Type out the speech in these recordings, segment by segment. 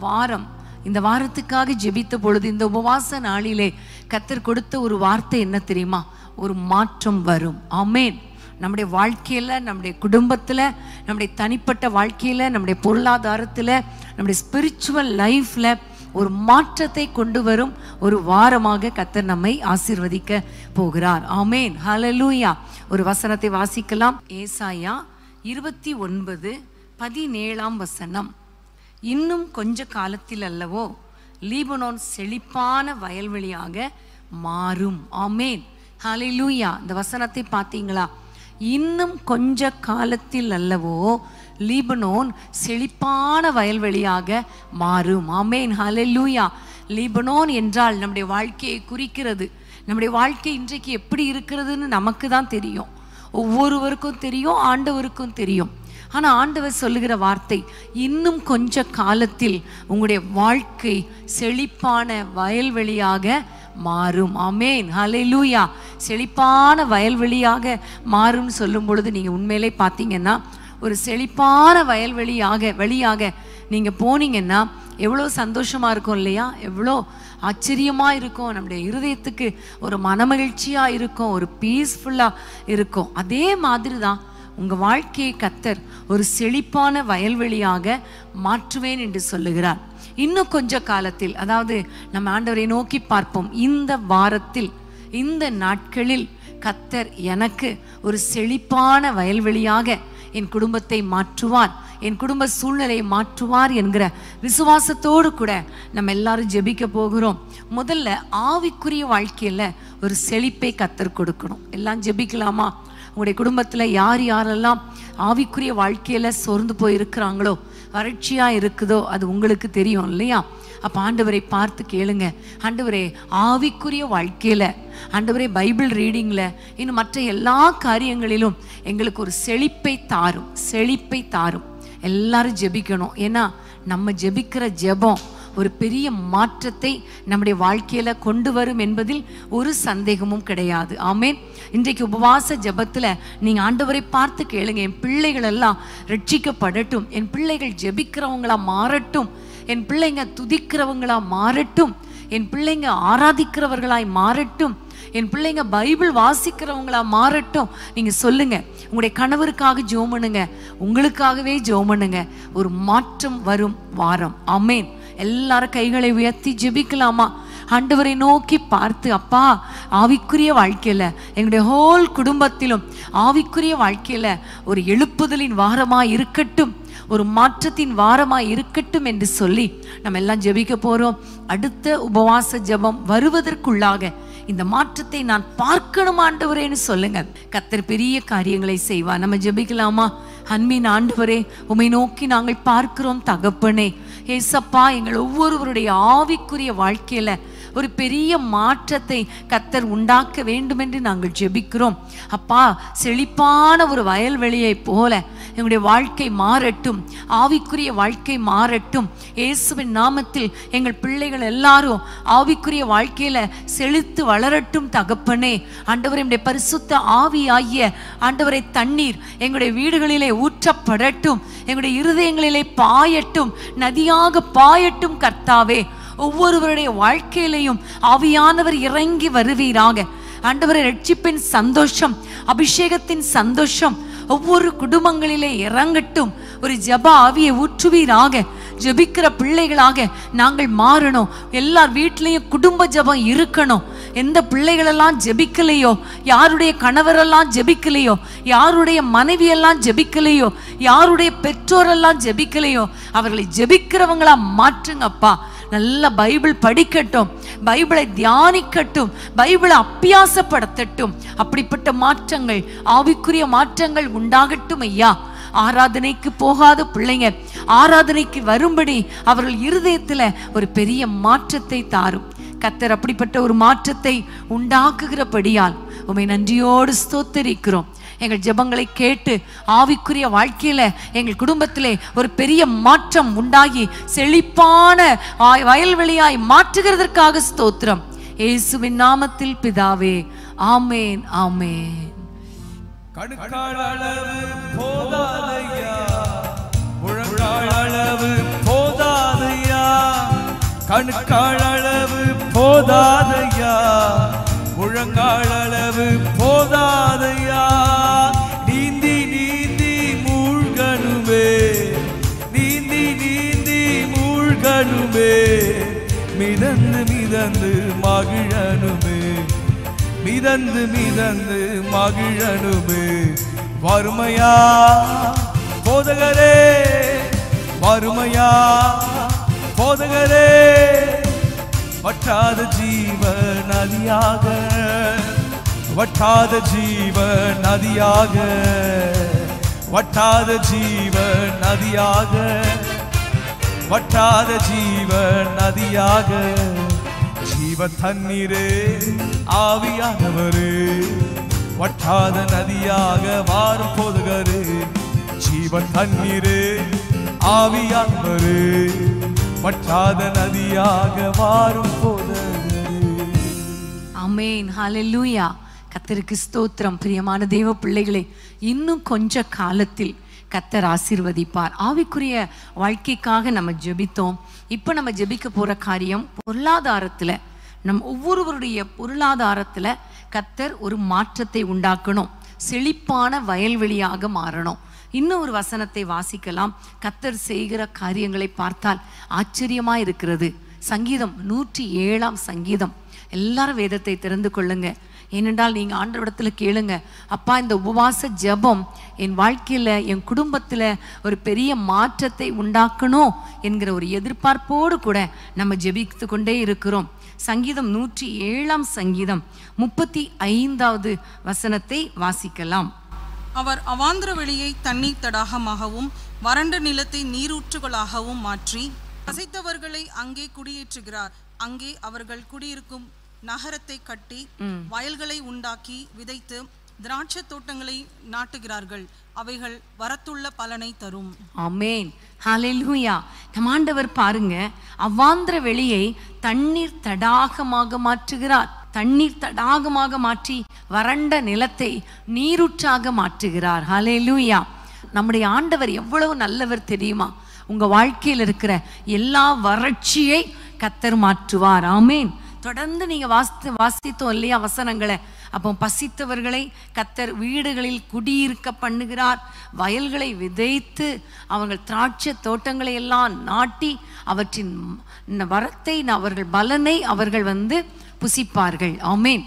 வாரம் இந்த வாரத்துக்காக ஜெபித்த பொழுது இந்த உபவாச நாளிலே கர்த்தர் கொடுத்த ஒரு வார்த்தை என்ன தெரியுமா? ஒரு மாற்றம் வரும். ஆமென். நம்முடைய வாழ்க்கையில், நம்முடைய குடும்பத்தில், நம்முடைய தனிப்பட்ட வாழ்க்கையில், நம்முடைய பொருளாதாரத்தில், நம்முடைய ஸ்பிரிச்சுவல் லைஃப்பில் ஒரு மாற்றத்தை கொண்டு வரும் ஒரு வாரமாக கர்த்தர் நம்மை ஆசீர்வதிக்க போகிறார். ஆமென். ஹல்லேலூயா. ஒரு வசனத்தை வாசிக்கலாம். ஏசாயா 29:17. இன்னும் கொஞ்ச காலத்தில் அல்லவோ லீபனோன் செழிப்பான வயல்வெளியாக மாறும். ஆமென். ஹல்லேலூயா. இந்த வசனத்தை பார்த்தீங்களா? இன்னும் கொஞ்ச காலத்தில் அல்லவோ லீபனோன் செழிப்பான வயல்வெளியாக மாறும். ஆமென். ஹல்லேலூயா. லீபனோன் என்றால் நம்முடைய வாழ்க்கையை குறிக்கிறது. நம்முடைய வாழ்க்கை இன்றைக்கு எப்படி இருக்கிறதுன்னு நமக்கு தான் தெரியும், ஒவ்வொருவருக்கும் தெரியும், ஆண்டவருக்கும் தெரியும். ஆனால் ஆண்டவர் சொல்லுகிற வார்த்தை, இன்னும் கொஞ்ச காலத்தில் உங்களுடைய வாழ்க்கை செழிப்பான வயல்வெளியாக மாறும். ஆமென். ஹல்லேலூயா. செழிப்பான வயல்வெளியாக மாறும்னு சொல்லும் பொழுது நீங்கள் உண்மையிலே பார்த்தீங்கன்னா, ஒரு செழிப்பான வழியாக நீங்கள் போனீங்கன்னா எவ்வளோ சந்தோஷமாக இருக்கும் இல்லையா? எவ்வளோ ஆச்சரியமாக இருக்கும், நம்முடைய இருதயத்துக்கு ஒரு மனமகிழ்ச்சியாக இருக்கும், ஒரு பீஸ்ஃபுல்லாக இருக்கும். அதே மாதிரி தான் உங்கள் வாழ்க்கையை கர்த்தர் ஒரு செழிப்பான வயல்வெளியாக மாற்றுவேன் என்று சொல்லுகிறார். இன்னும் கொஞ்ச காலத்தில், அதாவது நம்ம ஆண்டவரை நோக்கி பார்ப்போம். இந்த வாரத்தில், இந்த நாட்களில் கர்த்தர் எனக்கு ஒரு செழிப்பான வயல்வெளியாக என் குடும்பத்தை மாற்றுவார், என் குடும்ப சூழ்நிலையை மாற்றுவார் என்கிற விசுவாசத்தோடு கூட நம்ம எல்லாரும் ஜெபிக்க போகிறோம். முதல்ல ஆவிக்குரிய வாழ்க்கையில் ஒரு செழிப்பை கர்த்தர் கொடுக்கணும். எல்லாம் ஜெபிக்கலாமா? உங்களுடைய குடும்பத்தில் யார் யாரெல்லாம் ஆவிக்குரிய வாழ்க்கையில் சோர்ந்து போய் இருக்கிறாங்களோ, வறட்சியாக இருக்குதோ, அது உங்களுக்கு தெரியும் இல்லையா? அப்போ ஆண்டவரை பார்த்து கேளுங்க. ஆண்டவரே, ஆவிக்குரிய வாழ்க்கையில், ஆண்டவரே பைபிள் ரீடிங்கில், இன்னும் மற்ற எல்லா காரியங்களிலும் எங்களுக்கு ஒரு செழிப்பை தாரும், செழிப்பை தாரும். எல்லாரும் ஜெபிக்கணும். ஏன்னா நம்ம ஜெபிக்கிற ஜெபம் ஒரு பெரிய மாற்றத்தை நம்முடைய வாழ்க்கையில கொண்டு வரும் என்பதில் ஒரு சந்தேகமும் கிடையாது. ஆமென். இன்றைக்கு உபவாச ஜெபத்தில் நீங்க ஆண்டவரை பார்த்து கேளுங்க. என் பிள்ளைகள் எல்லாம் ரட்சிக்கப்படட்டும், என் பிள்ளைகள் ஜெபிக்கிறவங்களா மாறட்டும், என் பிள்ளைங்க துதிக்கிறவங்களா மாறட்டும், என் பிள்ளைங்க ஆராதிக்கிறவர்களாய் மாறட்டும், என் பிள்ளைங்க பைபிள் வாசிக்கிறவங்களா மாறட்டும். நீங்க சொல்லுங்க. உங்களுடைய கணவருக்காக ஜெபம் பண்ணுங்க, உங்களுக்காகவே ஜெபம் பண்ணுங்க. ஒரு மாற்றம் வரும் வாரம். ஆமென். எல்லாரும் கைகளை உயர்த்தி ஜெபிக்கலாமா? ஆண்டவரை நோக்கி பார்த்து, அப்பா, ஆவிக்குரிய வாழ்க்கையில எங்களுடைய ஹோல் குடும்பத்திலும் ஆவிக்குரிய வாழ்க்கையில ஒரு எழுப்புதலின் வாரமா இருக்கட்டும், ஒரு மாற்றத்தின் வாரமா இருக்கட்டும் என்று சொல்லி நம்ம எல்லாம் ஜெபிக்க போறோம். அடுத்த உபவாச ஜெபம் வருவதற்குள்ளாக இந்த மாற்றத்தை நான் பார்க்கணும் ஆண்டவரேன்னு சொல்லுங்க. கர்த்தர் பெரிய காரியங்களை செய்வார். நம்ம ஜெபிக்கலாமா? அன்பின் ஆண்டவரே, உம்மை நோக்கி நாங்கள் பார்க்கிறோம் தகப்பனே. ஏசப்பா, எங்கள் ஒவ்வொருவருடைய ஆவிக்குரிய வாழ்க்கையில ஒரு பெரிய மாற்றத்தை கர்த்தர் உண்டாக்க வேண்டும் என்று நாங்கள் ஜெபிக்கிறோம். அப்பா, செழிப்பான ஒரு வயல்வெளியை போல எங்களுடைய வாழ்க்கை மாறட்டும், ஆவிக்குரிய வாழ்க்கை மாறட்டும். இயேசுவின் நாமத்தில் எங்கள் பிள்ளைகள் எல்லாரும் ஆவிக்குரிய வாழ்க்கையில செழித்து வளரட்டும் தகப்பனே. ஆண்டவரே, நம்முடைய பரிசுத்த ஆவியாகிய ஆண்டவரை தண்ணீர் எங்களுடைய வீடுகளிலே ஊற்றப்படட்டும், எங்களுடைய இருதயங்களிலே பாயட்டும், நதியாக பாயட்டும் கர்த்தாவே. ஒவ்வொருவருடைய வாழ்க்கையிலையும் ஆவியானவர் இறங்கி வருவீராக. ஆண்டவரே, ரட்சிப்பின் சந்தோஷம், அபிஷேகத்தின் சந்தோஷம் ஒவ்வொரு குடும்பங்களிலே இறங்கட்டும். ஒரு ஜெப ஆவியை ஊற்றுவீராக. ஜெபிக்கிற பிள்ளைகளாக நாங்கள் மாறணும். எல்லார் வீட்லேயும் குடும்ப ஜெபம் இருக்கணும். எந்த பிள்ளைகளெல்லாம் ஜெபிக்கலையோ, யாருடைய கணவரெல்லாம் ஜெபிக்கலையோ, யாருடைய மனைவியெல்லாம் ஜெபிக்கலையோ, யாருடைய பெற்றோரெல்லாம் ஜெபிக்கலையோ, அவர்களை ஜெபிக்கிறவங்களா மாற்றுங்கப்பா. நல்ல பைபிள் படிக்கட்டும், பைபிளை தியானிக்கட்டும், பைபிளை அபியாசப்படுத்தட்டும். அப்படிப்பட்ட மாற்றங்கள், ஆவிக்குரிய மாற்றங்கள் உண்டாகட்டும் ஐயா. ஆராதனைக்கு போகாத பிள்ளைங்க ஆராதனைக்கு வரும்படி அவர்கள் இருதயத்துல ஒரு பெரிய மாற்றத்தை தாரும் கர்த்தர். அப்படிப்பட்ட ஒரு மாற்றத்தை உண்டாக்குகிறபடியால் உம்மை நன்றியோடு ஸ்தோத்தரிக்கிறோம். எங்கள் ஜெபங்களை கேட்டு ஆவிக்குரிய வாழ்க்கையில எங்கள் குடும்பத்திலே ஒரு பெரிய மாற்றம் உண்டாகி செழிப்பான வயல்வெளியாய் மாற்றுகிறதற்காக ஸ்தோத்திரம். இயேசுவின் நாமத்தில் பிதாவே, ஆமேன், ஆமேன். கணுக்கால் அளவு போதாதையா, முழங்கால் அளவு போதாதையா, கணுக்கால் அளவு போதாதையா, முழங்கால் அளவு போதாதையா. நீந்தி நீந்தி மூழ்கணுமே, நீந்தி நீந்தி மூழ்கணுமே. மிதந்து மிதந்து மகிழனுமே, மிதந்து மிதந்து மகிழனுமே. வறுமையா போதகரே, வறுமையா போதகரே, வற்றாத ஜீவ நதியாக, வற்றாத ஜீவ நதியாக, வற்றாத ஜீவ நதியாக, வற்றாத ஜீவ நதியாக. ஜீவ தண்ணீரே ஆவியானவரே, வற்றாத நதியாக வாரும் போதகரே. ஜீவ தண்ணீரே ஆவியானவரே, வற்றாத நதியாக வாரும் போதகரே. ஆமென். ஹல்லேலூயா. கர்த்தருக்கு ஸ்தோத்திரம். பிரியமான தேவ பிள்ளைகளே, இன்னும் கொஞ்ச காலத்தில் கர்த்தர் ஆசீர்வதிப்பார். ஆவிக்குரிய வாழ்க்கைக்காக நம்ம ஜெபித்தோம். இப்போ நம்ம ஜெபிக்க போற காரியம் பொருளாதாரத்துல, நம் ஒவ்வொருவருடைய பொருளாதாரத்துல கர்த்தர் ஒரு மாற்றத்தை உண்டாக்கணும். செழிப்பான வயல்வெளியாக மாறணும். இன்னும் ஒரு வசனத்தை வாசிக்கலாம். கர்த்தர் செய்கிற காரியங்களை பார்த்தால் ஆச்சரியமா இருக்கிறது. சங்கீதம் 107 சங்கீதம். எல்லாரும் வேதத்தை திறந்து கொள்ளுங்க. ஏனென்றால் நீங்க ஆண்டவரிடத்துல கேளுங்க, அப்பா இந்த உபவாச ஜெபம் என் வாழ்க்கையில என் குடும்பத்துல ஒரு பெரிய மாற்றத்தை உண்டாக்கணும் என்கிற ஒரு எதிர்பார்ப்போடு கூட நம்ம ஜெபித்து கொண்டே இருக்கிறோம். சங்கீதம் 107 சங்கீதம் 35வது வசனத்தை வாசிக்கலாம். அவர் அவாந்திர வெளியை தண்ணீர் தடாகமாகவும் வறண்ட நிலத்தை நீரூற்றுகளாகவும் மாற்றி பசித்தவர்களை அங்கே குடியேற்றுகிறார். அங்கே அவர்கள் குடியிருக்கும் நகரத்தை கட்டி வயல்களை உண்டாக்கி விதைத்து திராட்சை தோட்டங்களை நாட்டுகிறார்கள். அவைகள் வரத்துள்ள பலனை தரும். ஆமென். ஹல்லேலூயா. நம் ஆண்டவர் பாருங்க, அவாந்திர வெளியை தண்ணீர் தடாகமாக மாற்றுகிறார். தண்ணீர் தடாகமாக மாற்றி வறண்ட நிலத்தை நீரூற்றாக மாற்றுகிறார். ஹல்லேலூயா. நம்முடைய ஆண்டவர் எவ்வளவு நல்லவர் தெரியுமா? உங்க வாழ்க்கையில் இருக்கிற எல்லா வறட்சியை கர்த்தர் மாற்றுவார். ஆமென். தொடர்ந்து நீங்க வாசித்தோம் இல்லையா வசனங்களை. அப்போ பசித்தவர்களை கர்த்தர் வீடுகளில் குடியிருக்க பண்ணுகிறார். வயல்களை விதைத்து அவர்கள் திராட்சை தோட்டங்களை எல்லாம் நாட்டி அவற்றின் வரத்தை அவர்கள் பலனை அவர்கள் புசிப்பார்கள். ஆமென்.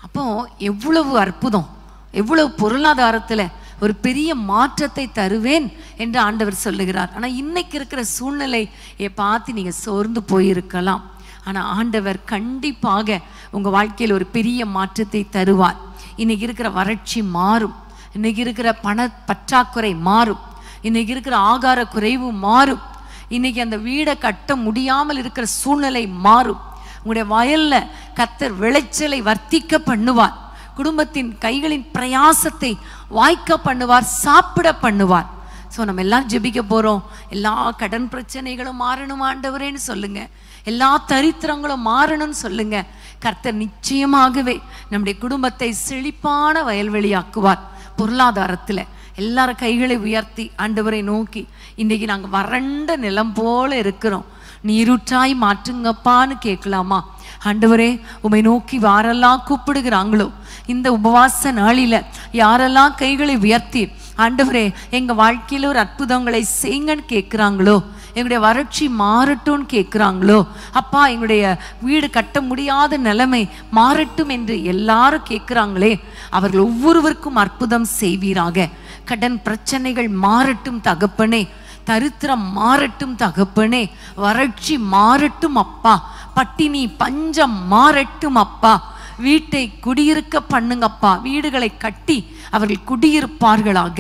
அப்போ எவ்வளவு அற்புதம், எவ்வளவு பொருளாதாரத்துல ஒரு பெரிய மாற்றத்தை தருவேன் என்று ஆண்டவர் சொல்லுகிறார். ஆனா இன்னைக்கு இருக்கிற சூழ்நிலையை பார்த்து நீங்க சோர்ந்து போயிருக்கலாம். ஆனா ஆண்டவர் கண்டிப்பாக உங்க வாழ்க்கையில் ஒரு பெரிய மாற்றத்தை தருவார். இன்னைக்கு இருக்கிற வறட்சி மாறும், இன்னைக்கு இருக்கிற பண பற்றாக்குறை மாறும், இன்னைக்கு இருக்கிற ஆகார குறைவு மாறும், இன்னைக்கு அந்த வீடை கட்ட முடியாமல் இருக்கிற சூழ்நிலை மாறும். உங்களுடைய வயல்ல கர்த்தர் விளைச்சலை வர்த்திக்க பண்ணுவார். குடும்பத்தின் கைகளின் பிரயாசத்தை வாய்க்க பண்ணுவார், சாப்பிட பண்ணுவார். ஸோ நம்ம எல்லாம் ஜெபிக்க போறோம். எல்லா கடன் பிரச்சனைகளும் மாறணும் ஆண்டவரேன்னு சொல்லுங்க. எல்லா தரித்திரங்களும் மாறணும்னு சொல்லுங்க. கர்த்தர் நிச்சயமாகவே நம்முடைய குடும்பத்தை செழிப்பான வயல்வெளியாக்குவார். பொருளாதாரத்துல எல்லாரும் கைகளை உயர்த்தி ஆண்டவரை நோக்கி, இன்னைக்கு நாங்கள் வறண்ட நிலம் போல இருக்கிறோம், நீரூற்றாய் மாற்றுங்கப்பான்னு கேட்கலாமா? ஆண்டவரே, உமை நோக்கி யாரெல்லாம் கூப்பிடுகிறாங்களோ இந்த உபவாச நாளில யாரெல்லாம் கைகளை உயர்த்தி ஆண்டவரே எங்க வாழ்க்கையில ஒரு அற்புதங்களை செய்யுங்கன்னு கேட்குறாங்களோ, எங்களுடைய வறட்சி மாறட்டும்னு கேட்குறாங்களோ, அப்பா எங்களுடைய வீடு கட்ட முடியாத நிலைமை மாறட்டும் என்று எல்லாரும் கேட்குறாங்களே, அவர்கள் ஒவ்வொருவருக்கும் அற்புதம் செய்வீராக. கடன் பிரச்சனைகள் மாறட்டும் தகப்பனே, தரித்திரம் மாறட்டும் தகப்பனே, வறட்சி மாறட்டும் அப்பா, பட்டினி பஞ்சம் மாறட்டும் அப்பா, வீட்டை குடியிருக்க பண்ணுங்கப்பா, வீடுகளை கட்டி அவர்கள் குடியிருப்பார்களாக.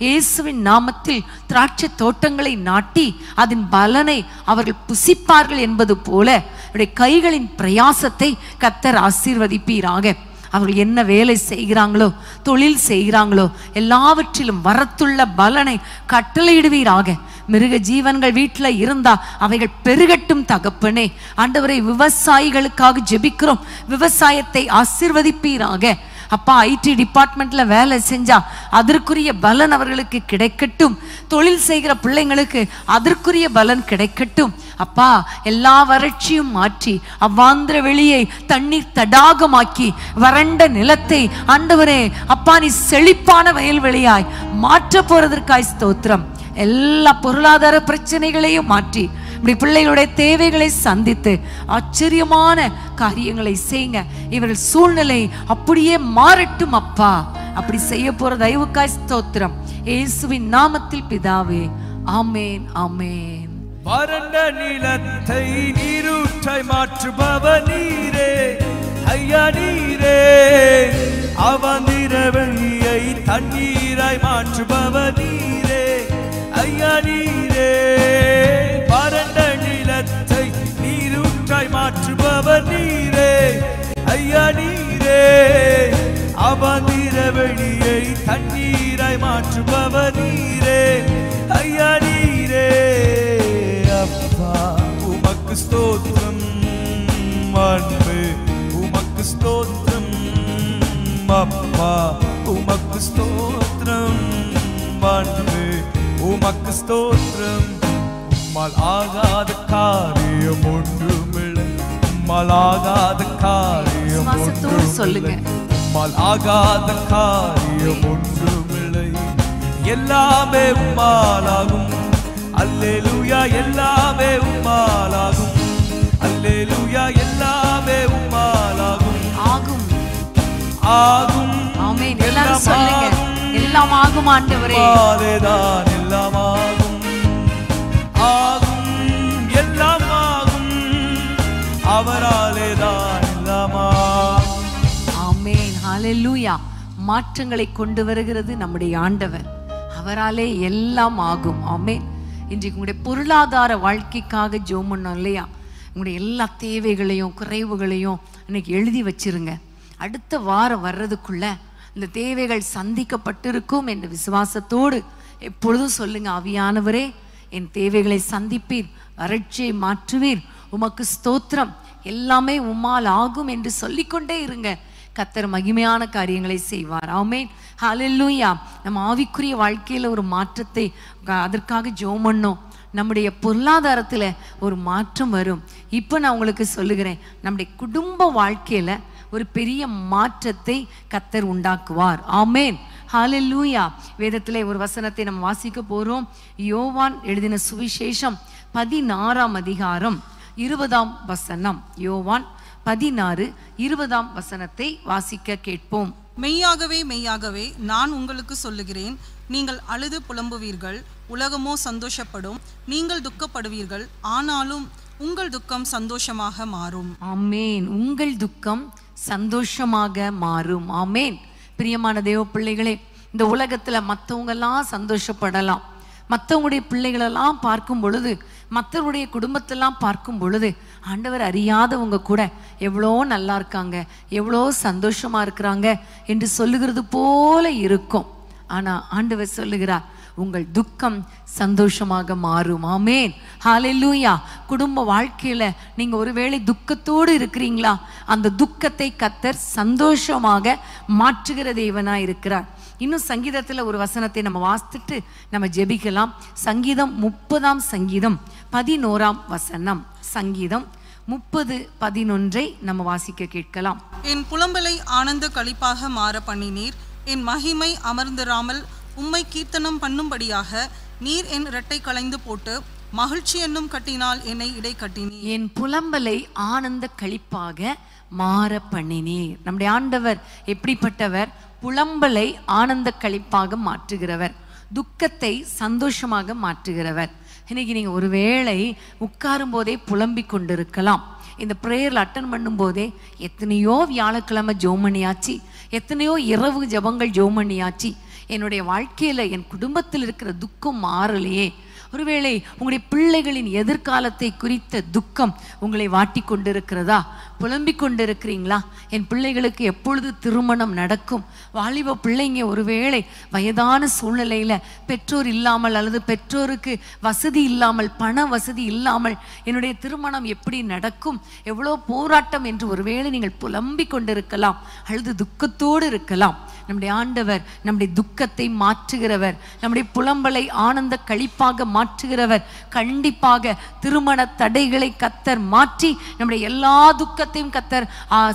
இயேசுவின் நாமத்தில் திராட்சை தோட்டங்களை நாட்டி அதன் பலனை அவர்கள் புசிப்பார்கள் என்பது போல அவருடைய கைகளின் பிரயாசத்தை கர்த்தர் ஆசீர்வதிப்பீராக. அவர்கள் என்ன வேலை செய்கிறாங்களோ, தொழில் செய்கிறாங்களோ, எல்லாவற்றிலும் வரத்துள்ள பலனை கட்டளையிடுவீராக. மிருக ஜீவன்கள் வீட்டில் இருந்தா அவைகள் பெருகட்டும் தகப்பனே. ஆண்டவரை, விவசாயிகளுக்காக ஜெபிக்கிறோம், விவசாயத்தை ஆசீர்வதிப்பீராக. அப்பா ஐடி டிபார்ட்மெண்ட்ல வேலை செஞ்சா அதற்குரிய பலன் அவர்களுக்கு கிடைக்கட்டும். தொழில் செய்கிற பிள்ளைங்களுக்கு அதற்குரிய பலன் கிடைக்கட்டும். அப்பா எல்லா வறட்சியும் மாற்றி அவ்வாந்திர வெளியை தண்ணீர் தடாகமாக்கி வறண்ட நிலத்தை ஆண்டவரே அப்பா நீ செழிப்பான வயல்வெளியாய் மாற்ற போறதற்காய் ஸ்தோத்திரம். எல்லா பொருளாதார பிரச்சனைகளையும் மாற்றி இப்படி பிள்ளைகளுடைய தேவைகளை சந்தித்து ஆச்சரியமான காரியங்களை செய்யுங்க. இவர்கள் சூழ்நிலை அப்படியே மாறட்டும் அப்பா. அப்படி செய்ய போற தயவுக்காய் ஸ்தோத்திரம். இயேசுவின் நாமத்தில் பிதாவே, ஆமேன் ஆமேன். வறண்ட நிலத்தை நீரூற்றாய் மாற்றுபவர் நீரே ஐயா நீரே. அவாந்திர வெளியை தண்ணீராய் மாற்றுபவர் நீரே ஐயா நீரே. வறண்ட நிலத்தை நீரூற்றாய் மாற்றுபவர் நீரே ஐயா நீரே. அவாந்திர வெளியை தண்ணீராய் மாற்றுபவர் நீரே ஐயா நீரே. அப்பா உமக்கு ஸ்தோத்திரம், அன்பு உமக்கு ஸ்தோத்திரம். அப்பா உமக்கு ஸ்தோத்திரம், அன்பு உமக்கு ஸ்தோத்திரம். உம்மால் ஆகாத காரியம் ஒன்றுமில்லை, உம்மால் ஆகாத காரியம் ஒன்றுமில்லை, உம்மால் ஆகாத காரியம் ஒன்றுமில்லை. எல்லாமே உம்மாலாகும். அல்லேலூயா எல்லாமே உம்மாலாகும். அல்லேலூயா எல்லாமே உம்மாலாகும். ஆகும் ஆகும். ஆமென். எல்லாரும் சொல்லுங்க, எல்லாம் ஆகும் ஆண்டவரே. ஆலேதான் எல்லாம் ஆகும். ஆகும் எல்லாம் ஆகும். அவராலேதான் எல்லாம் ஆகும். ஆமென். ஹல்லேலூயா. மாற்றங்களை கொண்டு வருகிறது நம்முடைய ஆண்டவர். அவராலே எல்லாம் ஆகும். ஆமென். இன்றைக்கு உங்களுடைய பொருளாதார வாழ்க்கைக்காக ஜெபம் பண்ணோம் இல்லையா? உங்களுடைய எல்லா தேவைகளையும் குறைவுகளையும் இன்னைக்கு எழுதி வச்சிருங்க. அடுத்த வாரம் வர்றதுக்குள்ள இந்த தேவைகள் சந்திக்கப்பட்டிருக்கும் என்ற விசுவாசத்தோடு எப்பொழுதும் சொல்லுங்க, ஆவியானவரே என் தேவைகளை சந்திப்பீர், வறட்சியை மாற்றுவீர், உமக்கு ஸ்தோத்திரம், எல்லாமே உம்மால் ஆகும் என்று சொல்லிக்கொண்டே இருங்க. கர்த்தர் மகிமையான காரியங்களை செய்வார். ஆமென். ஹல்லேலூயா. நம்ம ஆவிக்குரிய வாழ்க்கையில ஒரு மாற்றத்தை அதற்காக ஜெபம் பண்ணோம். நம்முடைய பொருளாதாரத்துல ஒரு மாற்றம் வரும். இப்போ நான் உங்களுக்கு சொல்லுகிறேன், நம்முடைய குடும்ப வாழ்க்கையில ஒரு பெரிய மாற்றத்தை கர்த்தர் உண்டாக்குவார். ஆமென். ஹல்லேலூயா. வேதத்திலே ஒரு வசனத்தை நம்ம வாசிக்க போறோம். யோவான் எழுதின சுவிசேஷம் 16ஆம் அதிகாரம் 20ஆம் வசனம். யோவான் 16:20 வசனத்தை வாசிக்க கேட்போம். மெய்யாகவே மெய்யாகவே நான் உங்களுக்கு சொல்லுகிறேன், நீங்கள் அழுது புலம்புவீர்கள், உலகமோ சந்தோஷப்படும். நீங்கள் துக்கப்படுவீர்கள், ஆனாலும் உங்கள் துக்கம் சந்தோஷமாக மாறும். ஆமென். உங்கள் துக்கம் சந்தோஷமாக மாறும். ஆமென். பிரியமான தேவ பிள்ளைகளே, இந்த உலகத்துல மற்றவங்க எல்லாம் சந்தோஷப்படலாம், மற்றவங்களுடைய பிள்ளைகளெல்லாம் பார்க்கும் பொழுது, மற்றவருடைய குடும்பத்தெல்லாம் பார்க்கும் பொழுது, ஆண்டவர் அறியாதவங்க கூட எவ்வளோ நல்லா இருக்காங்க, எவ்வளோ சந்தோஷமா இருக்கிறாங்க என்று சொல்லுகிறது போல இருக்கும். ஆனா ஆண்டவர் சொல்லுகிறார், உங்கள் துக்கம் சந்தோஷமாக மாறும். ஆமென். ஹல்லேலூயா. குடும்ப வாழ்க்கையில நீங்க ஒருவேளை துக்கத்தோடு இருக்கிறீங்களா? அந்த துக்கத்தை கர்த்தர் சந்தோஷமாக மாற்றுகிற தேவனா இருக்கிறார். இன்னும் சங்கீதத்துல ஒரு வசனத்தை நம்ம வாசித்துட்டு நம்ம ஜெபிக்கலாம். சங்கீதம் 30ஆம் சங்கீதம் 11ஆம் வசனம். சங்கீதம் 30:11 நம்ம வாசிக்க கேட்கலாம். என் புலம்பலை ஆனந்த களிப்பாக மாற பண்ணினீர், என் மகிமை அமர்ந்திராமல் உம்மை கீர்த்தனம் பண்ணும்படியாக நீர் என் இரட்டை களைந்து போட்டு மகிழ்ச்சி என்னும் கட்டினால் என்னை இடை கட்டினீர். என் புலம்பலை ஆனந்த களிப்பாக மாற பண்ணினீர். நம்முடைய ஆண்டவர் எப்படிப்பட்டவர்? புலம்பலை ஆனந்த களிப்பாக மாற்றுகிறவர், துக்கத்தை சந்தோஷமாக மாற்றுகிறவர். இன்னைக்கு நீங்க ஒருவேளை உட்காரும் போதே புலம்பிக் கொண்டிருக்கலாம். இந்த ப்ரேயர்ல அட்டன் பண்ணும் போதே எத்தனையோ வியாழக்கிழமை ஜெபம் பண்ணியாச்சு, எத்தனையோ இரவு ஜெபங்கள் ஜெபம் பண்ணியாச்சு, என்னுடைய வாழ்க்கையில என் குடும்பத்தில் இருக்கிற துக்கம் மாறலையே, ஒருவேளை உங்களுடைய பிள்ளைகளின் எதிர்காலத்தை குறித்த துக்கம் உங்களை வாட்டி கொண்டிருக்கிறதா? புலம்பிக் கொண்டிருக்கிறீங்களா? என் பிள்ளைகளுக்கு எப்பொழுது திருமணம் நடக்கும்? வாலிப பிள்ளைங்க ஒருவேளை வயதான சூழ்நிலையில பெற்றோர் இல்லாமல் அல்லது பெற்றோருக்கு வசதி இல்லாமல், பண வசதி இல்லாமல் என்னுடைய திருமணம் எப்படி நடக்கும், எவ்வளோ போராட்டம் என்று ஒருவேளை நீங்கள் புலம்பிக் கொண்டிருக்கலாம், அழுது துக்கத்தோடு இருக்கலாம். நம்முடைய ஆண்டவர் நம்முடைய துக்கத்தை மாற்றுகிறவர், நம்முடைய புலம்பலை ஆனந்த களிப்பாக மாற்றுகிறவர். கண்டிப்பாக திருமண தடைகளை கர்த்தர் மாற்றி நம்முடைய எல்லா துக்கத்தையும் கர்த்தர்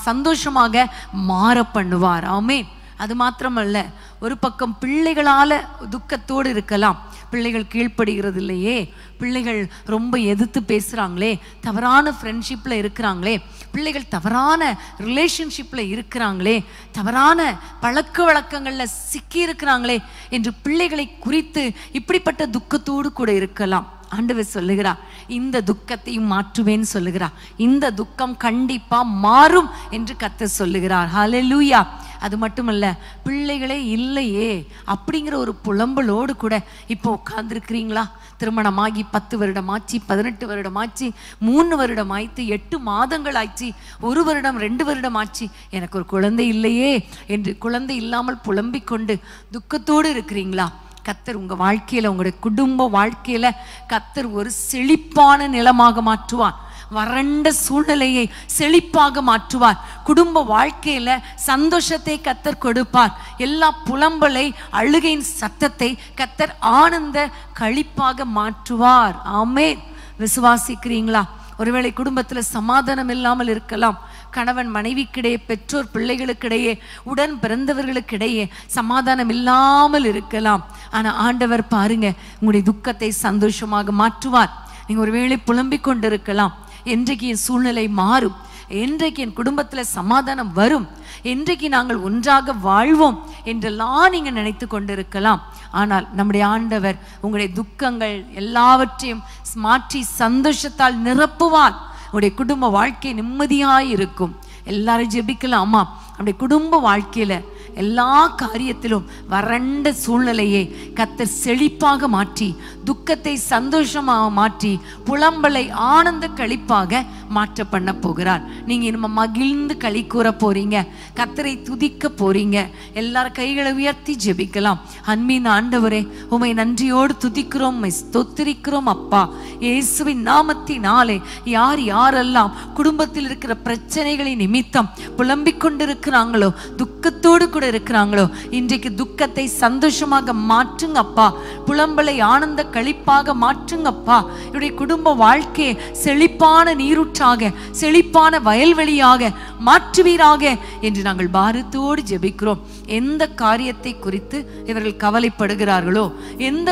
சந்தோஷமாக மாற பண்ணுவார். ஆமென். அது மாத்திரமல்ல, ஒரு பக்கம் பிள்ளைகளால துக்கத்தோடு இருக்கலாம். பிள்ளைகள் கீழ்ப்படுகிறது இல்லையே, பிள்ளைகள் ரொம்ப எதிர்த்து பேசுகிறாங்களே, தவறான ஃப்ரெண்ட்ஷிப்பில் இருக்கிறாங்களே, பிள்ளைகள் தவறான ரிலேஷன்ஷிப்பில் இருக்கிறாங்களே, தவறான பழக்க வழக்கங்களில் சிக்கி இருக்கிறாங்களே என்று பிள்ளைகளை குறித்து இப்படிப்பட்ட துக்கத்தோடு கூட இருக்கலாம். ஆண்டவர் சொல்லுகிறார், இந்த துக்கத்தையும் மாற்றுவேன்னு சொல்லுகிறார். இந்த துக்கம் கண்டிப்பா மாறும் என்று கர்த்தர் சொல்லுகிறார். ஹல்லேலூயா. அது மட்டுமல்ல, பிள்ளைகளே இல்லையே அப்படிங்கிற ஒரு புலம்பலோடு கூட இப்போ உட்கார்ந்துருக்கிறீங்களா? திருமணமாகி 10 வருடம் ஆச்சு, 18 வருடம் ஆச்சு, 3 வருடம் ஆயிடுச்சு, 8 மாதங்கள் ஆயிடுச்சு, 1 வருடம் 2 வருடம் ஆச்சு, எனக்கு ஒரு குழந்தை இல்லையே என்று குழந்தை இல்லாமல் புலம்பிக் கொண்டு துக்கத்தோடு இருக்கிறீங்களா? கர்த்தர் உங்க வாழ்க்கையில, உங்களுடைய குடும்ப வாழ்க்கையில கர்த்தர் ஒரு செழிப்பான நிலமாக மாற்றுவார். வறண்ட சூழ்நிலையை செழிப்பாக மாற்றுவார். குடும்ப வாழ்க்கையில சந்தோஷத்தை கர்த்தர் கொடுப்பார். எல்லா புலம்பலை, அழுகையின் சத்தத்தை கர்த்தர் ஆனந்த களிப்பாக மாற்றுவார். ஆமென். விசுவாசிக்கிறீங்களா? ஒருவேளை குடும்பத்துல சமாதானம் இல்லாமல் இருக்கலாம். கணவன் மனைவிக்கிடையே, பெற்றோர் பிள்ளைகளுக்கிடையே, உடன் பிறந்தவர்களுக்கிடையே சமாதானம் இல்லாமல் இருக்கலாம். ஆனா ஆண்டவர் பாருங்க, உங்களுடைய துக்கத்தை சந்தோஷமாக மாற்றுவார். நீங்க ஒருவேளை புலம்பிக் கொண்டிருக்கலாம், என்றைக்கு என் சூழ்நிலை மாறும், என்றைக்கு என் குடும்பத்துல சமாதானம் வரும், என்றைக்கு நாங்கள் ஒன்றாக வாழ்வோம் என்றெல்லாம் நீங்க நினைத்து கொண்டிருக்கலாம். ஆனால் நம்முடைய ஆண்டவர் உங்களுடைய துக்கங்கள் எல்லாவற்றையும் மாற்றி சந்தோஷத்தால் நிரப்புவார். உங்களுடைய குடும்ப வாழ்க்கை நிம்மதியாய் இருக்கும். எல்லாரும் ஜெபிக்கலாமா? நம்முடைய குடும்ப வாழ்க்கையில எல்லா காரியத்திலும் வறண்ட சூழ்நிலையை கர்த்தர் செழிப்பாக மாற்றி, துக்கத்தை சந்தோஷமாக மாற்றி, புலம்பலை ஆனந்த களிப்பாக மாற்ற பண்ண போகிறார். நீங்க இனிமே மகிழ்ந்து களி கூற போறீங்க, கர்த்தரை துதிக்க போறீங்க. எல்லாரும் கைகளை உயர்த்தி ஜெபிக்கலாம். அன்பின் ஆண்டவரே, உம்மை நன்றியோடு துதிக்கிறோம், உம்மை ஸ்தோத்திரிக்கிறோம் அப்பா. இயேசுவின் நாமத்தினாலே யார் யாரெல்லாம் குடும்பத்தில் இருக்கிற பிரச்சனைகளை நிமித்தம் புலம்பிக் கொண்டிருக்கிறாங்களோ, துக்கத்தோடு கூட இருக்கிறாங்களோ, இன்றைக்கு துக்கத்தை சந்தோஷமாக மாற்றுங்க அப்பா. புலம்பலை ஆனந்த களிப்பாக மாற்றுங்க அப்பா. என்னுடைய குடும்ப வாழ்க்கையை செழிப்பான நீரூற்றாக, செழிப்பான வயல்வெளியாக மாற்றுவீராக என்று நாங்கள் பாரத்தோடு ஜெபிக்கிறோம். எந்த காரியத்தை குறித்து இவர்கள் கவலைப்படுகிறார்களோ, எந்த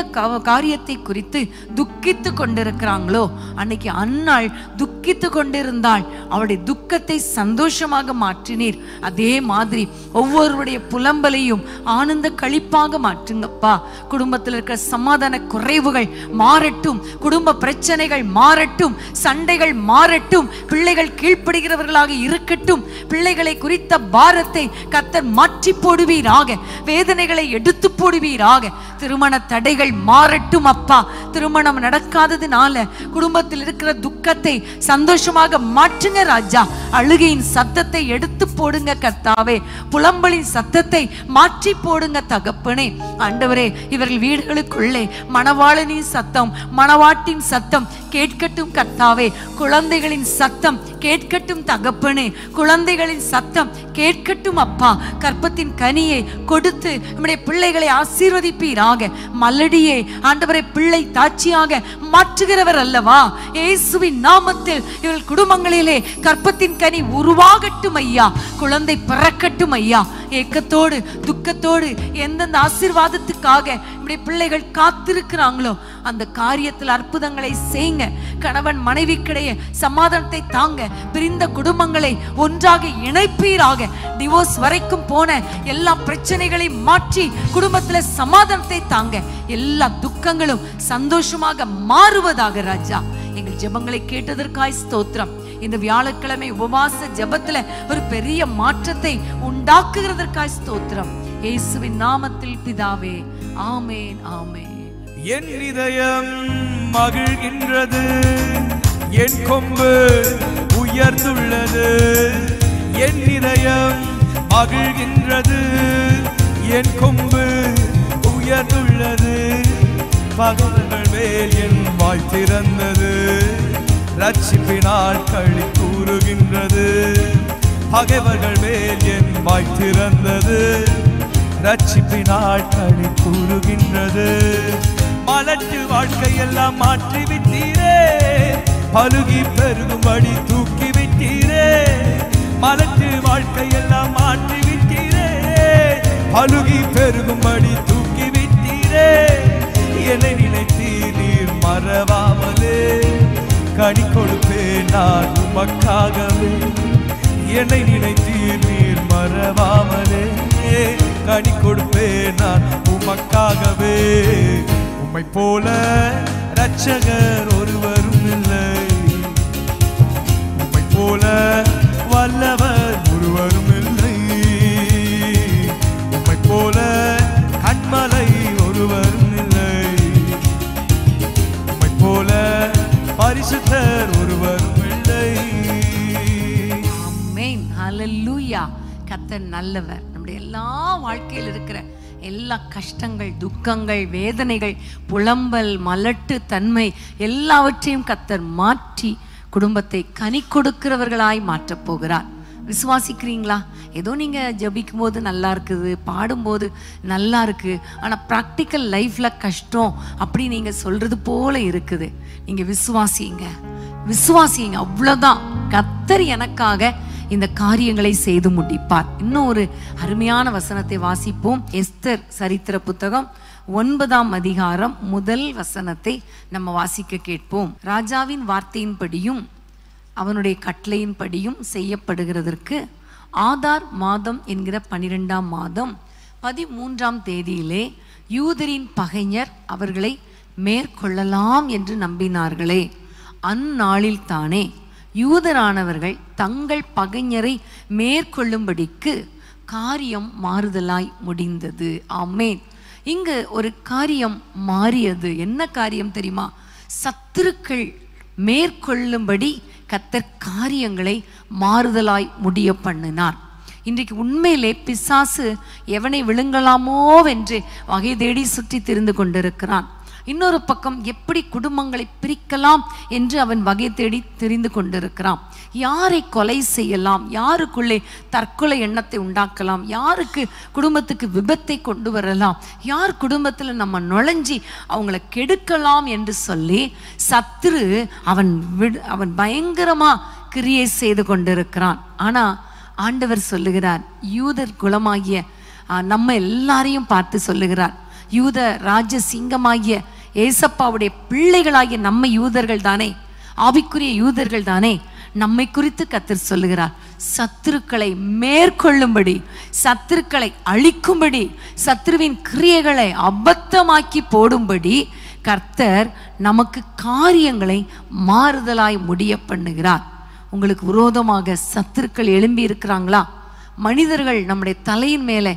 காரியத்தை குறித்து துக்கித்து கொண்டிருக்கிறாங்களோ, அன்னைக்கு அன்னாள் துக்கித்து கொண்டிருந்தாள், அவளுடைய துக்கத்தை சந்தோஷமாக மாற்றினீர். அதே மாதிரி ஒவ்வொருவருடைய புலம்பலையும் ஆனந்த களிப்பாக மாற்றுங்கப்பா. குடும்பத்தில் இருக்கிற சமாதான குறைவுகள் மாறட்டும், குடும்ப பிரச்சனைகள் மாறட்டும், சண்டைகள் மாறட்டும், பிள்ளைகள் கீழ்ப்படுகிறவர்களாக இருக்கட்டும். பிள்ளைகளை குறித்த பாரத்தை கர்த்தர் மாற்றி போடுவீராக, வேதனைகளை எடுத்து போடுவீராக. திருமண தடைகள் மாறட்டும் அப்பா. திருமணம் நடக்காததுனால குடும்பத்தில் இருக்கிற துக்கத்தை சந்தோஷமாக மாற்றுங்க ராஜா. அழுகையின் சத்தத்தை எடுத்து போடுங்க கர்த்தாவே. புலம்பலின் சத்தத்தை மாற்றி போடுங்க தகப்பனே. ஆண்டவரே, இவர்கள் வீடுகளுக்குள்ளே மணவாளனின் சத்தம், மணவாட்டின் சத்தம் கேட்கட்டும் கர்த்தாவே. குழந்தைகளின் சத்தம் கேட்கட்டும் தகப்பனே. குழந்தைகளின் சத்தம் கேட்கட்டும் அப்பா. கற்பத்தின் கனியை கொடுத்து நம்முடைய பிள்ளைகளை ஆசீர்வதிப்பீராக. மல்லடியே ஆண்டவரை பிள்ளை தாட்சியாக மாற்றுகிறவர் அல்லவா? இயேசுவின் நாமத்தில் இவர்கள் குடும்பங்களிலே கற்பத்தின் கனி உருவாகட்டும் ஐயா. குழந்தை பிறக்கட்டும் ஐயா. ஏக்கத்தோடு துக்கத்தோடு எந்தெந்த ஆசீர்வாதத்துக்காக நம்முடைய பிள்ளைகள் காத்திருக்கிறாங்களோ அந்த காரியத்தில் அற்புதங்களை செய்யுங்க. கணவன் மனைவிக்கிடையே சமாதானத்தை தாங்க. பிரிந்த குடும்பங்களை ஒன்றாக இணைப்பீராக. டிவோர்ஸ் வரைக்கும் போன எல்லா பிரச்சனைகளையும் மாற்றி குடும்பத்துல சமாதானத்தை தாங்க. எல்லா துக்கங்களும் சந்தோஷமாக மாறுவதாக ராஜா. எங்கள் ஜெபங்களை கேட்டதற்காய் ஸ்தோத்திரம். இந்த வியாழக்கிழமை உபவாச ஜெபத்துல ஒரு பெரிய மாற்றத்தை உண்டாக்குகிறதற்காய் ஸ்தோத்திரம். இயேசுவின் நாமத்தில் பிதாவே, ஆமேன் ஆமேன். என் இதயம் மகிழ்கின்றது, என் கொம்பு உயர்ந்துள்ளது. என் இதயம் மகிழ்கின்றது, என் கொம்பு உயர்ந்துள்ளது. பகைவர்கள் மேல் என் வாய் திறந்தது, ரட்சிப்பினால் களி கூறுகின்றது. பகைவர்கள் மேல் என் வாய் திறந்தது, ரட்சிப்பினால் களி கூறுகின்றது. மலட்டு வாழ்க்கையெல்லாம் மாற்றிவிட்டீரே, பலுகி பெருகும்படி தூக்கிவிட்டீரே. மலட்டு வாழ்க்கையெல்லாம் மாற்றிவிட்டீரே, பலுகி பெருகும்படி தூக்கிவிட்டீரே. என்னை நினைத்தீர் நீர் மறவாமலே, கனி கொடுப்பேன் நான் உமக்காகவே. என்னை நினைத்தீர் நீர் மறவாமலே, கனி கொடுப்பேன் நான் உமக்காகவே. உம்மை போல இரட்சகர் ஒருவரும் இல்லை, உம்மை போல வல்லவர் ஒருவரும் இல்லை. உம்மை போல கண்மலை ஒருவரும் இல்லை, உம்மை போல பரிசுத்தர் ஒருவரும் இல்லை. ஆமென். ஹல்லேலூயா. கர்த்தர் நல்லவர். நம்முடைய எல்லா வாழ்க்கையில் இருக்கிற எல்லா கஷ்டங்கள், துக்கங்கள், வேதனைகள், புலம்பல், மலட்டு தன்மை எல்லாவற்றையும் கர்த்தர் மாற்றி குடும்பத்தை கனி கொடுக்கிறவர்களாய் மாற்றப் போகிறார். விசுவாசிக்கிறீங்களா? ஏதோ நீங்கள் ஜபிக்கும் போது நல்லா இருக்குது, பாடும்போது நல்லா இருக்குது, ஆனால் ப்ராக்டிக்கல் லைஃப்பில் கஷ்டம் அப்படி நீங்கள் சொல்கிறது போல இருக்குது. நீங்கள் விசுவாசிங்க, விசுவாசிங்க, அவ்வளோதான். கர்த்தர் எனக்காக இந்த காரியங்களை செய்து முடிப்பார். இன்னும் ஒரு அருமையான வசனத்தை வாசிப்போம். எஸ்தர் சரித்திர புத்தகம் 9ஆம் அதிகாரம் 1 வசனத்தை நம்ம வாசிக்க கேட்போம். ராஜாவின் வார்த்தையின்படியும் அவனுடைய கட்டளையின்படியும் செய்யப்படுகிறதற்கு ஆதார் மாதம் என்கிற 12ஆம் மாதம் 13ஆம் தேதியிலே யூதரின் பகைஞர் அவர்களை மேற்கொள்ளலாம் என்று நம்பினார்களே, அந்நாளில் தானே யூதரானவர்கள் தங்கள் பகைஞரை மேற்கொள்ளும்படிக்கு காரியம் மாறுதலாய் முடிந்தது. ஆமென். இங்கு ஒரு காரியம் மாறியது. என்ன காரியம் தெரியுமா? சத்துருக்கள் மேற்கொள்ளும்படி கர்த்தர் காரியங்களை மாறுதலாய் முடிய பண்ணினார். இன்றைக்கு உண்மையிலே பிசாசு எவனை விழுங்கலாமோவென்று வகை தேடி சுற்றி திரிந்து கொண்டிருக்கிறான். இன்னொரு பக்கம் எப்படி குடும்பங்களை பிரிக்கலாம் என்று அவன் வகை தேடி தெரிந்து கொண்டிருக்கிறான். யாரை கொலை செய்யலாம், யாருக்குள்ளே தற்கொலை எண்ணத்தை உண்டாக்கலாம், யாருக்கு குடும்பத்துக்கு விபத்தை கொண்டு வரலாம், யார் குடும்பத்தில் நம்ம நுழைஞ்சி அவங்கள கெடுக்கலாம் என்று சொல்லி சத்துரு அவன் பயங்கரமா கிரியை செய்து கொண்டிருக்கிறான். ஆனா ஆண்டவர் சொல்லுகிறார், யூதர் குலமாகிய நம்ம எல்லாரையும் பார்த்து சொல்லுகிறார், யூத ராஜ சிங்கமாகிய ஏசப்பாவுடைய பிள்ளைகளாகிய நம்ம யூதர்கள் தானே, ஆவிக்குரிய யூதர்கள் தானே. நம்மை குறித்து கர்த்தர் சொல்லுகிறார், சத்துருக்களை மேற்கொள்ளும்படி, சத்துருக்களை அழிக்கும்படி, சத்துருவின் கிரியைகளை அபத்தமாக்கி போடும்படி கர்த்தர் நமக்கு காரியங்களை மாறுதலாய் முடிய பண்ணுகிறார். உங்களுக்கு விரோதமாக சத்துருக்கள் எழும்பி இருக்கிறாங்களா? மனிதர்கள் நம்முடைய தலையின் மேலே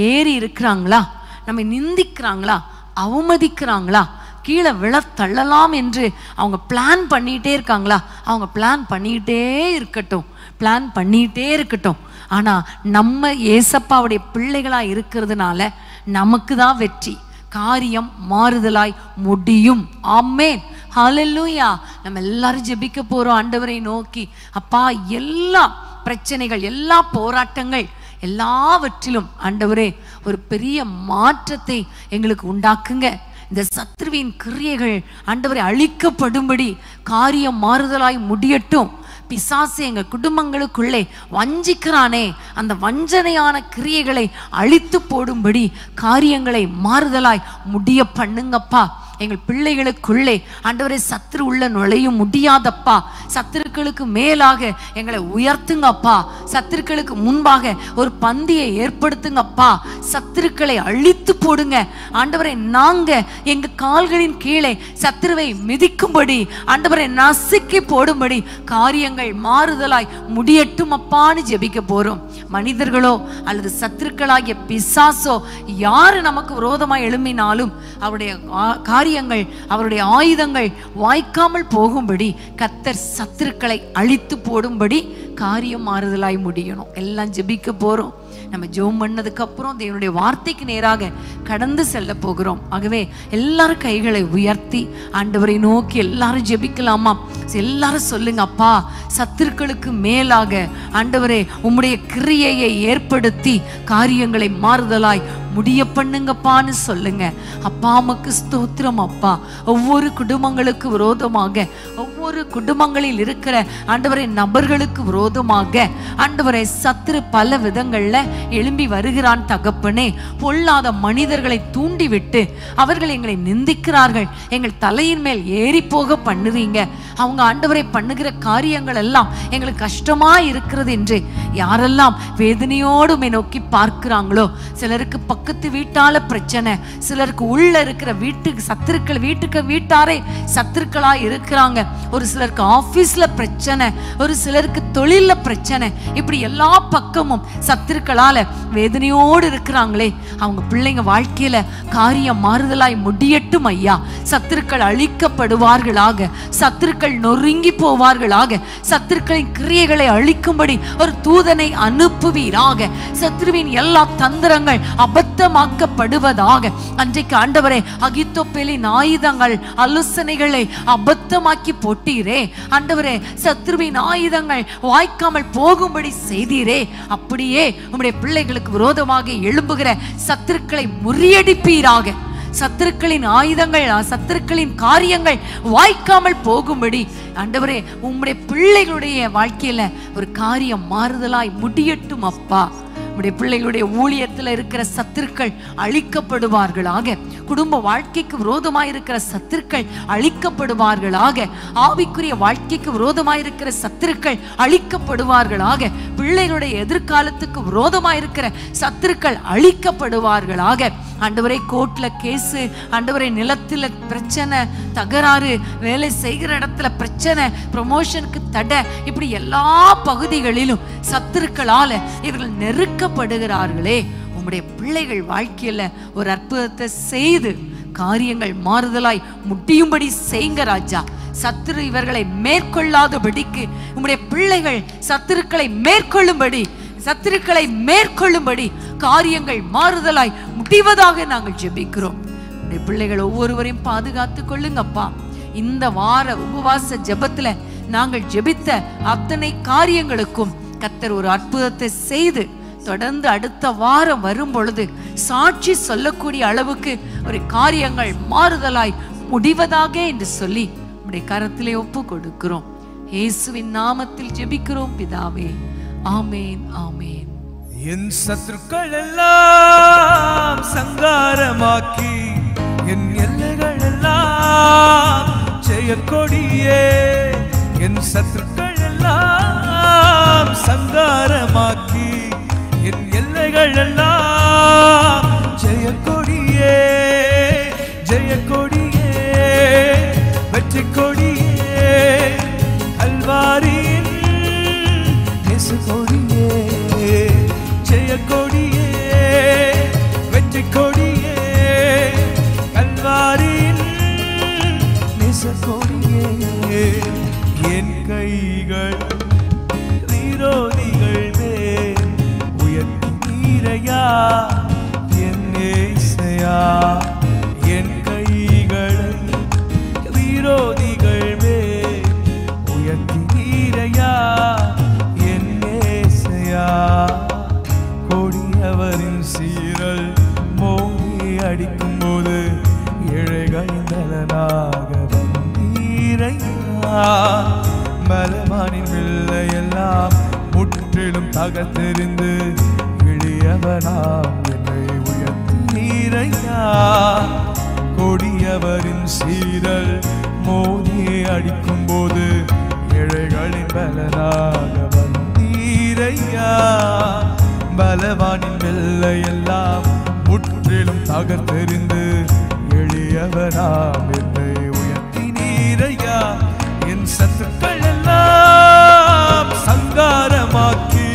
ஏறி இருக்கிறாங்களா? நம்மை நிந்திக்கிறாங்களா? அவமதிக்கிறாங்களா? கீழே விழ தள்ளலாம் என்று அவங்க பிளான் பண்ணிகிட்டே இருக்காங்களா? அவங்க பிளான் பண்ணிக்கிட்டே இருக்கட்டும், பிளான் பண்ணிக்கிட்டே இருக்கட்டும். ஆனால் நம்ம ஏசப்பாவுடைய பிள்ளைகளாக இருக்கிறதுனால நமக்கு தான் வெற்றி. காரியம் மாறுதலாய் முடியும். ஆமென். ஹல்லேலூயா. நம்ம எல்லாரும் ஜெபிக்க போகிறோம் ஆண்டவரை நோக்கி. அப்பா, எல்லா பிரச்சனைகள், எல்லா போராட்டங்கள் எல்லாவற்றிலும் ஆண்டவரே ஒரு பெரிய மாற்றத்தை எங்களுக்கு உண்டாக்குங்க. இந்த சத்ருவின் கிரியைகள் ஆண்டவரை அழிக்கப்படும்படி காரியம் மாறுதலாய் முடியட்டும். பிசாசு எங்கள் குடும்பங்களுக்குள்ளே வஞ்சிக்கிறானே, அந்த வஞ்சனையான கிரியைகளை அழித்து போடும்படி காரியங்களை மாறுதலாய் முடிய பண்ணுங்கப்பா. எங்கள் பிள்ளைகளுக்குள்ளே ஆண்டவரே சத்துரு உள்ள நுழைய முடியாதப்பா. சத்துருக்கள் சத்துருக்களுக்கு மேலாக எங்களை உயர்த்துங்க அப்பா. சத்துருக்களுக்கு முன்பாக ஒரு பந்தியை ஏற்படுத்துங்க அப்பா. சத்துருக்களை அழித்து போடுங்க ஆண்டவரே. நாங்க எங்க கால்களின் கீழே சத்துருவை மிதிக்கும்படி ஆண்டவரை நசுக்கி போடும்படி காரியங்கள் மாறுதலாய் முடியட்டும் அப்பான்னு ஜெபிக்க போறோம். மனிதர்களோ அல்லது சத்துருக்களாகிய பிசாசோ யாரு நமக்கு விரோதமாய் எழும்பினாலும் அவருடைய காரியங்கள், அவருடைய ஆயுதங்கள் வாய்க்காமல் போகும்படி கர்த்தர் சத்துருக்களை அழித்து போடும்படி காரியம் மாறுதலாய் முடியணும். எல்லாம் ஜெபிக்க போறோம். நம்ம ஜெபம் பண்ணதுக்கு அப்புறம் தேவனுடைய வார்த்தைக்கு நேராக கடந்து செல்ல போகிறோம். ஆகவே எல்லாரும் கைகளை உயர்த்தி ஆண்டவரை நோக்கி எல்லாரும் ஜெபிக்கலாமா? எல்லாரும் சொல்லுங்க, அப்பா சத்துருக்களுக்கு மேலாக ஆண்டவரே உம்முடைய கிரியையை ஏற்படுத்தி காரியங்களை மாறுதலாய் முடிய பண்ணுங்கப்பான்னு சொல்லுங்க. அப்பா உமக்கு ஸ்தோத்திரம் அப்பா. ஒவ்வொரு குடும்பங்களுக்கு விரோதமாக, ஒவ்வொரு குடும்பங்களில் இருக்கிற ஆண்டவரை நபர்களுக்கு விரோதமாக ஆண்டவரை சத்துரு பல விதங்கள்ல எழும்பி வருகிறான் தகப்பனே. பொல்லாத மனிதர்களை தூண்டிவிட்டு அவர்கள் எங்களை நிந்திக்கிறார்கள், எங்கள் தலையின் மேல் ஏறி போக பண்ணுறீங்க. அவங்க ஆண்டவரை பண்ணுகிற காரியங்கள் எல்லாம் எங்களுக்கு கஷ்டமா இருக்கிறது என்று யாரெல்லாம் வேதனையோடு நோக்கி பார்க்கிறாங்களோ, சிலருக்கு பக்கத்து வீட்டால பிரச்சனை, சிலருக்கு உள்ள இருக்கிற வீட்டுக்கு சத்துருக்கள், வீட்டாரே சத்துருக்களா இருக்கிறாங்க, ஒரு சிலருக்கு ஆபீஸ்ல பிரச்சனை, ஒரு சிலருக்கு தொழில பிரச்சனை, இப்படி எல்லா பக்கமும் சத்துருக்களால வேதனையோடு இருக்கிறாங்களே. அவங்க பிள்ளைங்க வாழ்க்கையில காரியம் மாறுதலாய் முடியட்டும் ஐயா. சத்துருக்கள் அழிக்கப்படுவார்களாக, சத்துருக்கள் நொறுங்கி போவார்களாக, சத்துருக்களின் கிரியைகளை அழிக்கும்படி ஒரு தூதனை அனுப்புவீராக. சத்துருவின் எல்லா தந்திரங்கள் அபத்தமாக்கப்படுவதாக. அன்றைக்கு ஆண்டவரே அகித்தோப்பேலின் ஆயுதங்கள், ஆலோசனைகளை அபத்தமாக்கி போட்டீரே ஆண்டவரே. சத்துருவின் ஆயுதங்கள் வாய்க்காமல் போகும்படி செய்தீரே. அப்படியே உம்முடைய பிள்ளைகளுக்கு விரோதமாக எழும்புகிற சத்துருக்களை முறியடிப்பீராக. சத்துருக்களின் ஆயுதங்கள், சத்துருக்களின் காரியங்கள் வாய்க்காமல் போகும்படி ஆண்டவரே உம்முடைய பிள்ளைகளுடைய வாழ்க்கையில ஒரு காரியம் மாறுதலாய் முடியட்டும் அப்பா. உம்முடைய பிள்ளைகளுடைய ஊழியத்தில் இருக்கிற சத்துருக்கள் அழிக்கப்படுவார்களாக. குடும்ப வாழ்க்கைக்கு விரோதமாயிருக்கிற சத்துருக்கள் அழிக்கப்படுவார்களாக. ஆவிக்குரிய வாழ்க்கைக்கு விரோதமாயிருக்கிற சத்துருக்கள் அழிக்கப்படுவார்களாக. பிள்ளைகளுடைய எதிர்காலத்துக்கு விரோதமாயிருக்கிற சத்துருக்கள் அழிக்கப்படுவார்களாக. ஆண்டவரே கோர்ட்ல கேஸு, ஆண்டவரே நிலத்துல பிரச்சனை, தகராறு, வேலை செய்கிற இடத்துல பிரச்சனை, ப்ரமோஷனுக்கு தடை, இப்படி எல்லா பகுதிகளிலும் சத்துருக்களால இவர்கள் நெருக்கப்படுகிறார்களே. உம்முடைய பிள்ளைகள் வாழ்க்கையில ஒரு அற்புதத்தை செய்து காரியங்கள் மாறுதலாய் முடியும்படி செய்யுங்க ராஜா. சத்துரு இவர்களை மேற்கொள்ளாதபடிக்கு உம்முடைய பிள்ளைகள் சத்துருக்களை மேற்கொள்ளும்படி காரியங்கள் மாறுதலாய் முடிவதாக நாங்கள் ஜெபிக்கிறோம். உம்முடைய பிள்ளைகள் ஒவ்வொருவரையும் பாதுகாத்து கொள்ளுங்கப்பா. இந்த வார உபவாச ஜெபத்துல நாங்கள் ஜெபித்த அத்தனை காரியங்களுக்கும் கர்த்தர் ஒரு அற்புதத்தை செய்து தொடர்ந்து அடுத்த வாரம் வரும் பொழுது சாட்சி சொல்லக்கூடிய அளவுக்கு ஒரு காரியங்கள் மாறுதலாய் முடிவதாக என்று சொல்லி உம்முடைய கரத்திலே ஒப்பு கொடுக்கிறோம். இயேசுவின் நாமத்தில் ஜெபிக்கிறோம் பிதாவே. ஆமேன், ஆமேன். என் சத்துருக்கள் எல்லாம் சங்காரமாக்கி, என் எல்லைகள் எல்லாம் ஜெயக்கொடியே. என் சத்துருக்கள் எல்லாம் சங்காரமாக்கி, என் எல்லைகள் எல்லாம் ஜெயக்கொடியே. ஜெயக்கொடியே, வெற்றி கொடியே, கல்வாரியின் இயேசு கொடியே. ஜெயக்கொடியே, வெற்றி கொடியே, கல்வாரியின் இயேசு கொடியே. என் கைகள் விரோதிகள் மேல் உயர்த்தீரையா என் இயேசையா. என் கைகளை விரோதிகள் மேல் உயர்த்தீரையா என் இயேசையா. கொடியவரின் சீரல் மோதி அடிக்கும் போது ஏழைகளின் நலனாக வந்தீரையா. பலவானின் பிள்ளையெல்லாம் முற்றிலும் தகர்த்தெறிந்து எளியவனாம் என்னை உயர்த்தீரையா. கொடியவரின் சீரல் மோதி அடிக்கும் போது ஏழைகளின் பலவானின் வெள்ளை எல்லாம் முற்றிலும் தகர்த்தெறிந்து எளியவராம் என்னை உயர்த்தினீரையா. என் சத்துக்கள் எல்லாம் சங்காரமாக்கி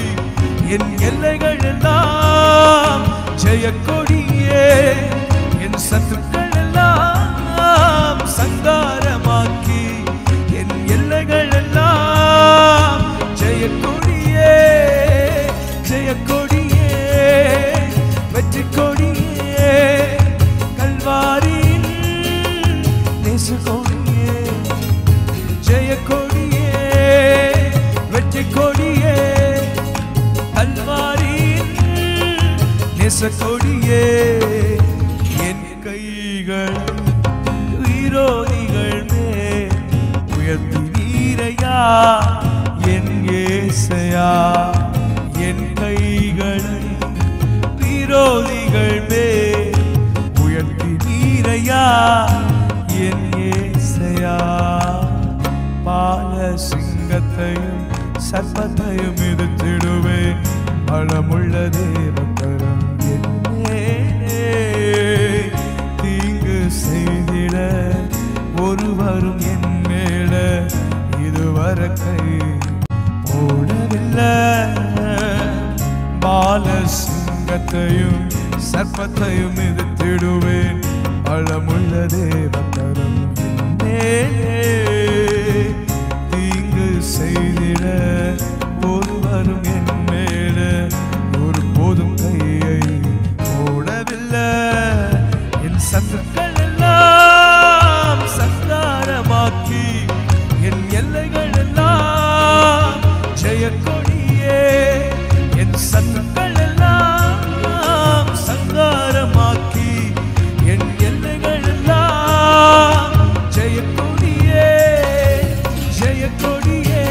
என் எல்லைகள் எல்லாம் ஜெயக்கொடியே. என் சத்துக்கள் எல்லாம் சங்காரமாக்கி என் எல்லைகள் எல்லாம் ஜெயக்கொடியே. ஜெயக்கொடியே, வெற்றி கொடியே, கல்வாரியின் நேசக்கொடியே. ஜெயக்கொடியே, வெற்றி கொடியே, கல்வாரியின் நேசக்கொடியே. என் கைகள் விரோதிகள் மேல் உயர்த்தினீரையா என் இயேசையா. என் கைகளை விரோதிகள் மேல் உயர்த்தினீரையா என் இயேசையா. பால சிங்கத்தையும் சர்ப்பத்தையும் எதிர்த்திடுவேன் பலமுள்ள தேவக்கரம் என்னே. தீங்கு செய்திட ஒருவரும் என் மேல இதுவரை கை போடவில்லை. பால சிங்கத்தையும் சர்ப்பத்தையும் எதிர்த்திடுவேன் பலமுள்ள தேவக்கரம் என்னே. தீங்கு செய்திட ஒருவரும் என் மேல ஒரு போதும் கையை போடவில்லை. என் சத்துக்கள் எல்லாம் சங்காரமாக்கி என் எல்லைகள் எல்லாம் ஜெயக்கொடியே. என் சத்துக்கள் எல்லாம் சங்காரமாக்கி என் எல்லைகள் எல்லாம் ஜெயக்கொடியே. ஜெயக்கொடியே,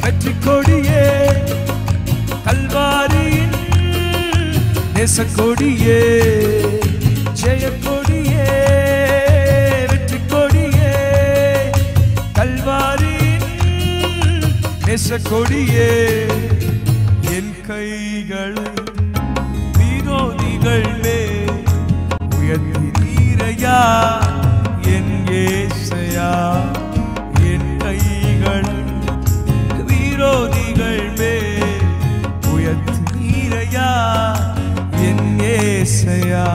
வெற்றி கொடியே, கல்வாரியின் நேசக்கொடியே. ஜெயக்கொடியே, வெற்றி கொடியே, கல்வாரியின் நேசக்கொடியே. என் கைகளை விரோதிகள் மேல் உயர்த்தினீரையா என் இயேசையா. என் கைகளை விரோதிகள் மேல் உயர்த்தினீரையா என் இயேசையா.